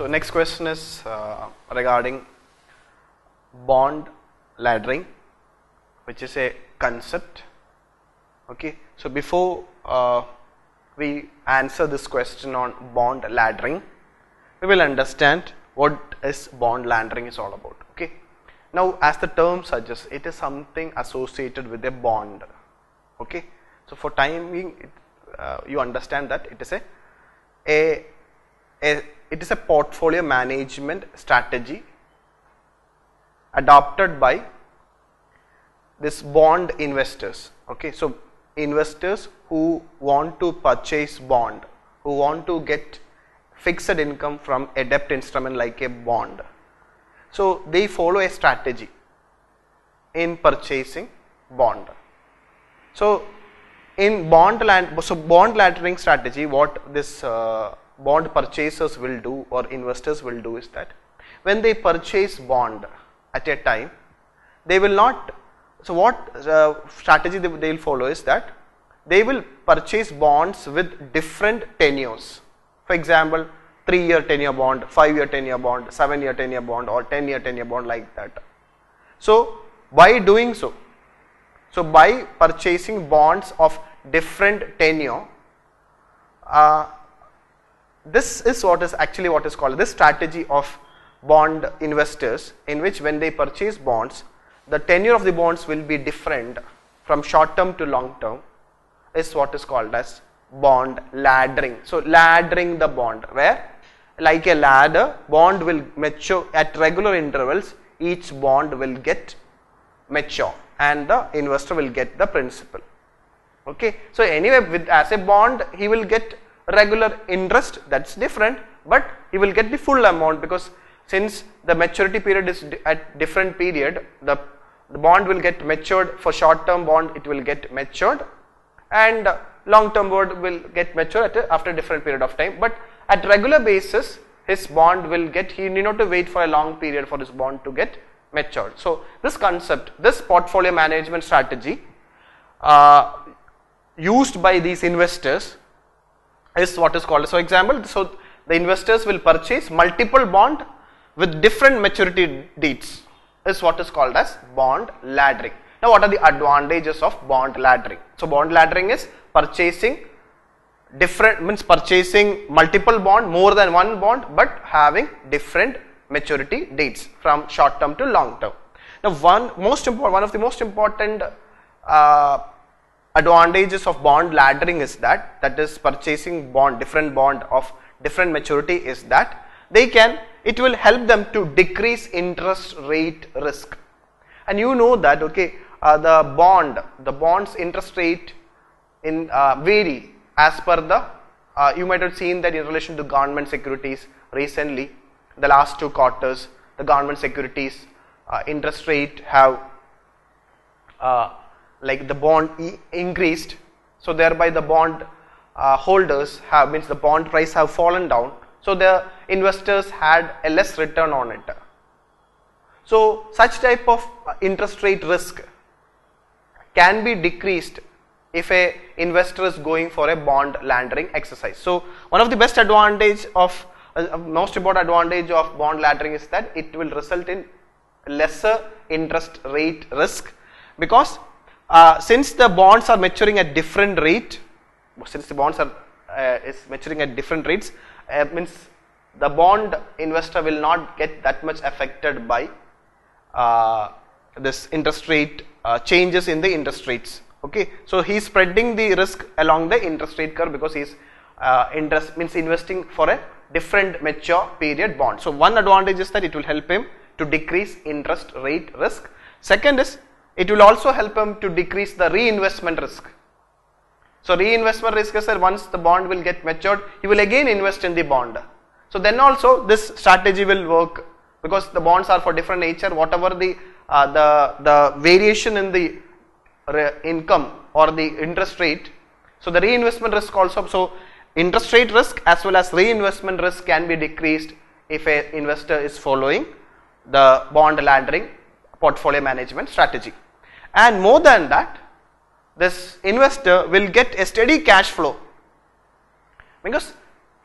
So next question is regarding bond laddering, which is a concept. Okay, so before we answer this question on bond laddering, we will understand what is bond laddering is all about. Okay, now as the term suggests, it is something associated with a bond. Okay, so for time being, you understand that it is a portfolio management strategy adopted by this bond investors. Okay, so investors who want to purchase bond, who want to get fixed income from a debt instrument like a bond. So they follow a strategy in purchasing bond. So in bond laddering strategy, what this bond purchasers will do or investors will do is that when they purchase bond at a time, they will not. So what strategy they will follow is that they will purchase bonds with different tenures. For example, 3-year tenure bond, 5-year tenure bond, 7-year tenure bond, or 10-year tenure bond, like that. So by doing so, by purchasing bonds of different tenure, this is what is called this strategy of bond investors, in which when they purchase bonds, the tenure of the bonds will be different from short term to long term, is what is called as bond laddering. So laddering the bond, where like a ladder, bond will mature at regular intervals, each bond will get mature and the investor will get the principal. Okay, so anyway, as a bond he will get regular interest, that's different, but he will get the full amount, because since the maturity period is at different period, the bond will get matured. For short term bond it will get matured, and long term bond will get matured after a different period of time, but at regular basis his bond will get, he need not to wait for a long period for his bond to get matured. So this concept, this portfolio management strategy used by these investors is what is called, so example, so the investors will purchase multiple bond with different maturity dates, is what is called as bond laddering. Now what are the advantages of bond laddering? So bond laddering is purchasing purchasing multiple bond, more than one bond, but having different maturity dates from short term to long term. Now one of the most important advantages of bond laddering is that is purchasing different bond of different maturity, is that it will help them to decrease interest rate risk. And you know that, okay, the bonds interest rate vary as per the, you might have seen that in relation to government securities recently, the last 2 quarters, the government securities interest rate have like the bond increased, so thereby the bond holders have, means the bond price have fallen down, so the investors had a less return on it. So such type of interest rate risk can be decreased if a investor is going for a bond laddering exercise. So one of the best advantage of most important advantage of bond laddering is that it will result in lesser interest rate risk, because since the bonds are maturing at different rate, since the bonds are is maturing at different rates, means the bond investor will not get that much affected by this interest rate changes in the interest rates. Okay, so he is spreading the risk along the interest rate curve, because he is investing for a different mature period bond. So one advantage is that it will help him to decrease interest rate risk. Second is, it will also help him to decrease the reinvestment risk. So reinvestment risk is that once the bond will get matured, he will again invest in the bond. So then also this strategy will work, because the bonds are for different nature, whatever the variation in the income or the interest rate. So the reinvestment risk also, so interest rate risk as well as reinvestment risk can be decreased if an investor is following the bond laddering portfolio management strategy. And more than that, this investor will get a steady cash flow, because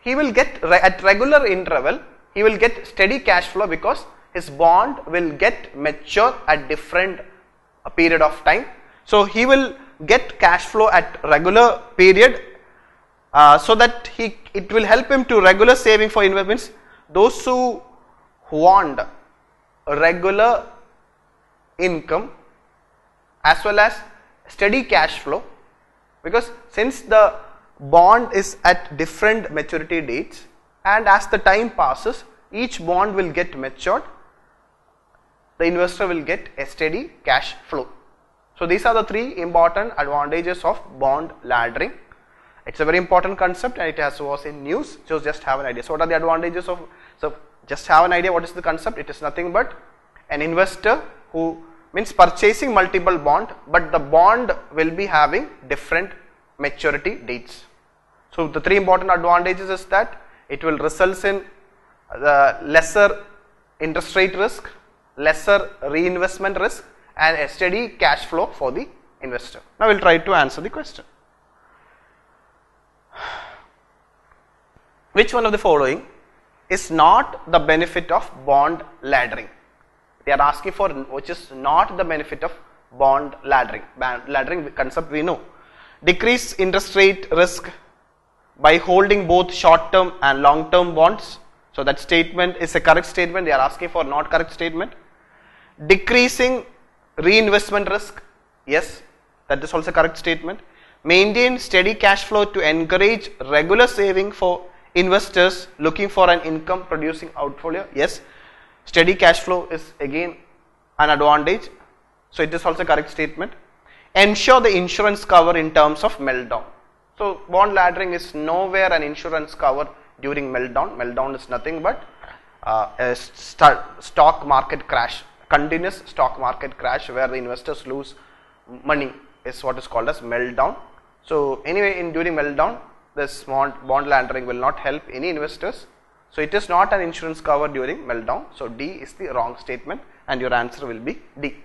he will get at regular interval he will get steady cash flow because his bond will get mature at different period of time. So he will get cash flow at regular period, so that it will help him to regular saving for investments. Those who want regular income as well as steady cash flow, because since the bond is at different maturity dates and as the time passes each bond will get matured, the investor will get a steady cash flow. So these are the three important advantages of bond laddering. It's a very important concept and it was in news, so just have an idea. So what are the advantages of, so just have an idea what is the concept. It is nothing but an investor who means purchasing multiple bond, but the bond will be having different maturity dates. So the three important advantages is that it will result in lesser interest rate risk, lesser reinvestment risk and a steady cash flow for the investor. Now we will try to answer the question. Which one of the following is not the benefit of bond laddering? They are asking for which is not the benefit of bond laddering. Bond laddering concept we know. Decrease interest rate risk by holding both short term and long term bonds. So that statement is a correct statement. They are asking for not correct statement. Decreasing reinvestment risk. Yes, that is also correct statement. Maintain steady cash flow to encourage regular saving for investors looking for an income producing portfolio. Yes, steady cash flow is again an advantage. So it is also correct statement. Ensure the insurance cover in terms of meltdown. So bond laddering is nowhere an insurance cover during meltdown. Meltdown is nothing but a stock market crash, continuous stock market crash where the investors lose money is what is called as meltdown. So anyway, during meltdown, this bond laddering will not help any investors. So it is not an insurance cover during meltdown. So D is the wrong statement and your answer will be D.